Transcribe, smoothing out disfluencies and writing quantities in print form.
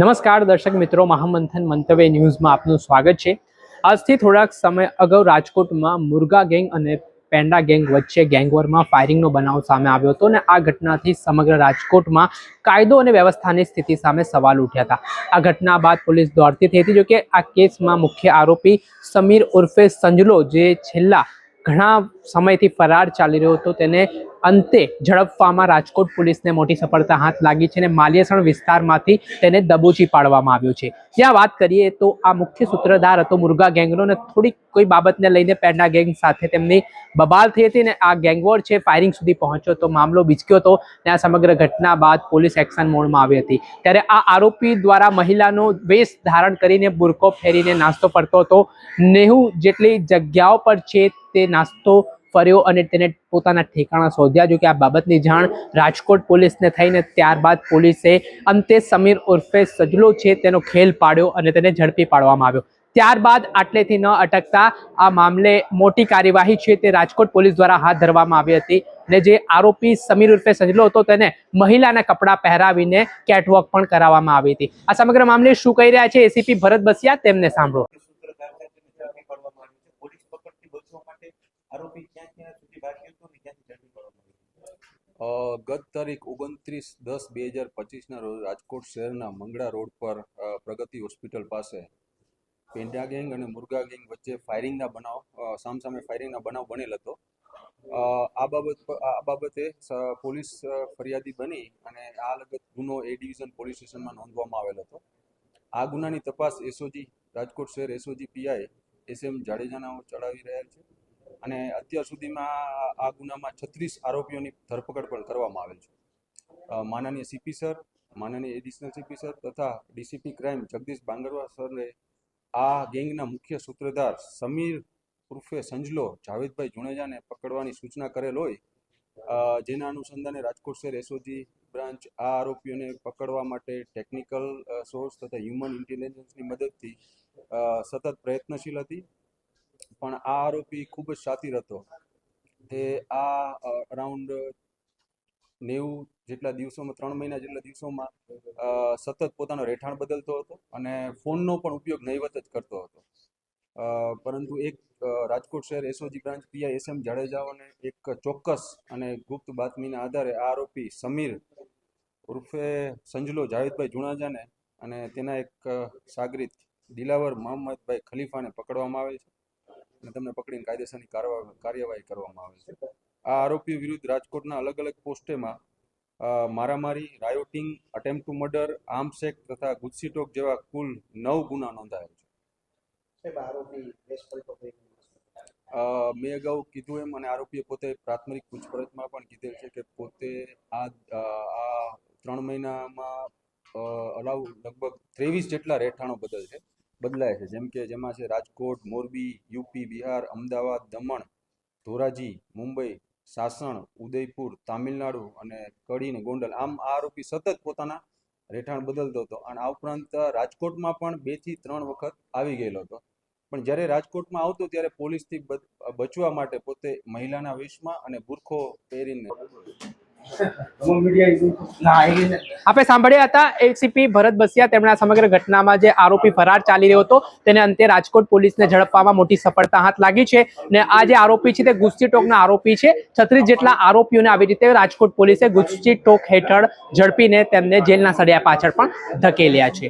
નમસ્કાર દર્શક મિત્રો, મહામંથન મંતવ્ય ન્યૂઝમાં આપનું સ્વાગત છે। આજથી થોડાક સમય અગાઉ રાજકોટમાં મુર્ગા ગેંગ અને પેંડા ગેંગ વચ્ચે ગેંગવોરમાં ફાયરિંગનો બનાવ સામે આવ્યો હતો અને આ ઘટનાથી સમગ્ર રાજકોટમાં કાયદો અને વ્યવસ્થાની સ્થિતિ સામે સવાલ ઉઠ્યા હતા। આ ઘટના બાદ પોલીસ દોડતી થઈ હતી। જોકે આ કેસમાં મુખ્ય આરોપી સમીર ઉર્ફે સંજલો, જે છેલ્લા ઘણા સમયથી ફરાર ચાલી રહ્યો હતો, તેને અંતે ઝડપવામાં રાજકોટ પોલીસને મોટી સફળતા હાથ લાગી છે અને માલિયાસણ વિસ્તારમાંથી તેને દબોચી પાડવામાં આવ્યો છે। જ્યાં વાત કરીએ તો આ મુખ્ય સૂત્રધાર હતો મુર્ગા ગેંગનો અને થોડીક કોઈ બાબતને લઈને પેંડા ગેંગ સાથે તેમની બબાલ થઈ હતી અને આ ગેંગવોર છે ફાયરિંગ સુધી પહોંચ્યો તો મામલો બીચક્યો હતો અને આ સમગ્ર ઘટના બાદ પોલીસ એક્શન મોડમાં આવી હતી। ત્યારે આ આરોપી દ્વારા મહિલાનો વેશ ધારણ કરીને બુરકો ફેરીને નાસ્તો પડતો હતો। 90 જેટલી જગ્યાઓ પર છે તે નાસ્તો ફર્યો અને તેને પોતાના ઠેકાણા શોધ્યા। જો કે આ બાબતની જાણ રાજકોટ પોલીસને થઈને ત્યારબાદ પોલીસે અંતે સમીર ઉર્ફે સજલો છે તેનો ખેલ પાડ્યો અને તેને ઝડપી પાડવામાં આવ્યો। ત્યારબાદ આટલેથી ન અટકતા આ મામલે મોટી કાર્યવાહી છે તે રાજકોટ પોલીસ દ્વારા હાથ ધરવામાં આવી હતી અને જે આરોપી સમીર ઉર્ફે સજલો હતો તેને મહિલાના કપડાં પહેરાવીને કેટવોક પણ કરાવવામાં આવી હતી। આ સમગ્ર મામલે શું કહી રહ્યા છે એસીપી ભરત બસિયા, તેમને સાંભળો। ગત તારીખ 29/10/2025 રોજ રાજકોટ શહેરના મંગળા રોડ પર પ્રગતિ હોસ્પિટલ પાસે પેંડા ગેંગ અને મુર્ગા ગેંગ વચ્ચે ફાયરિંગના બનાવ સામસામે ફાયરિંગના બનાવ બનેલ હતો। આ બાબતે પોલીસ ફરિયાદી બની અને આ લગત ગુનો એ ડિવિઝન પોલીસ સ્ટેશનમાં નોંધવામાં આવેલ હતો। આ ગુનાની તપાસ એસઓજી રાજકોટ શહેર એસઓજી પીઆઈ SM જાડેજાના ચડાવી રહ્યા છે અને અત્યાર સુધીમાં આ ગુનામાં 36 આરોપીઓની ધરપકડ પણ કરવામાં આવેલ છે। માનનીય સીપી સર, માનનીય એડિશનલ સીપી સર તથા ડીસીપી ક્રાઇમ જગદીશ બાંગરવા સરે આ ગેંગના મુખ્ય સૂત્રધાર સમીર ઉર્ફે સંજલો જાવેદભાઈ જુણેજાને પકડવાની સૂચના કરેલ હોય, જેના અનુસંધાને રાજકોટ શહેર એસઓજી બ્રાન્ચ આ આરોપીઓને પકડવા માટે ટેકનિકલ સોર્સ તથા હ્યુમન ઇન્ટેલિજન્સની મદદથી સતત પ્રયત્નશીલ હતી। પણ આ આરોપી ખૂબ જ શાતિર હતો। તે આ અરાઉન્ડ 90 જેટલા દિવસોમાં 3 મહિના જેટલા દિવસોમાં સતત પોતાનો રહેઠાણ બદલતો હતો અને ફોનનો પણ ઉપયોગ નહીવત જ કરતો હતો। પરંતુ એક રાજકોટ શહેર એસઓજી બ્રાન્ચ પીઆઈ SM જાડેજાઓને એક ચોક્કસ અને ગુપ્ત બાતમીના આધારે આ આરોપી સમીર ઉર્ફે સંજલો જાવેદભાઈ જુણેજાને અને તેના એક સાગરીત દિલાવર મોહમ્મદભાઈ ખલીફાને પકડવામાં આવે છે અને તેમને પકડીને કાયદેસરની કાર્યવાહી કરવામાં આવે છે। આ આરોપીઓ વિરુદ્ધ રાજકોટના અલગ અલગ પોસ્ટેમાં મારામારી, rioting, attempt two murder, arms act તથા ગુજસીટોક જેવા કુલ 9 ગુના નોંધાયેલ છે। મેં અગાઉ કીધું એમ અને આરોપીએ પોતે પ્રાથમિક પૂછપરછમાં પણ કીધેલ છે કે પોતે આ 3 મહિનામાં લગભગ 23 જેટલા રહેઠાણો બદલાય છે, જેમાં છે રાજકોટ, મોરબી, યુપી, બિહાર, અમદાવાદ, દમણ, ધોરાજી, મુંબઈ, સાસણ, ઉદયપુર, તામિલનાડુ અને કડી ને ગોંડલ। આમ આ આરોપી સતત પોતાના રહેઠાણ બદલતો હતો અને આ ઉપરાંત રાજકોટમાં પણ 2 થી 3 વખત આવી ગયેલો હતો। પણ જ્યારે રાજકોટમાં આવતો ત્યારે પોલીસથી બચવા માટે પોતે મહિલાના વેશમાં અને બુરખો પહેરીને આપણે સાંભળ્યા હતા એસીપી ભરત બસિયા। તેમણે આ સમગ્ર ઘટનામાં જે આરોપી ફરાર ચાલી રહ્યો હતો તેને અંતે રાજકોટ પોલીસને ઝડપવામાં મોટી સફળતા હાથ લાગી છે અને આ જે આરોપી છે તે ગુજસીટોકના આરોપી છે। 36 જેટલા આરોપીઓને આવી રીતે રાજકોટ પોલીસે ગુજસીટોક હેઠળ ઝડપીને તેમને જેલના સળિયા પાછળ પણ ધકેલ્યા છે।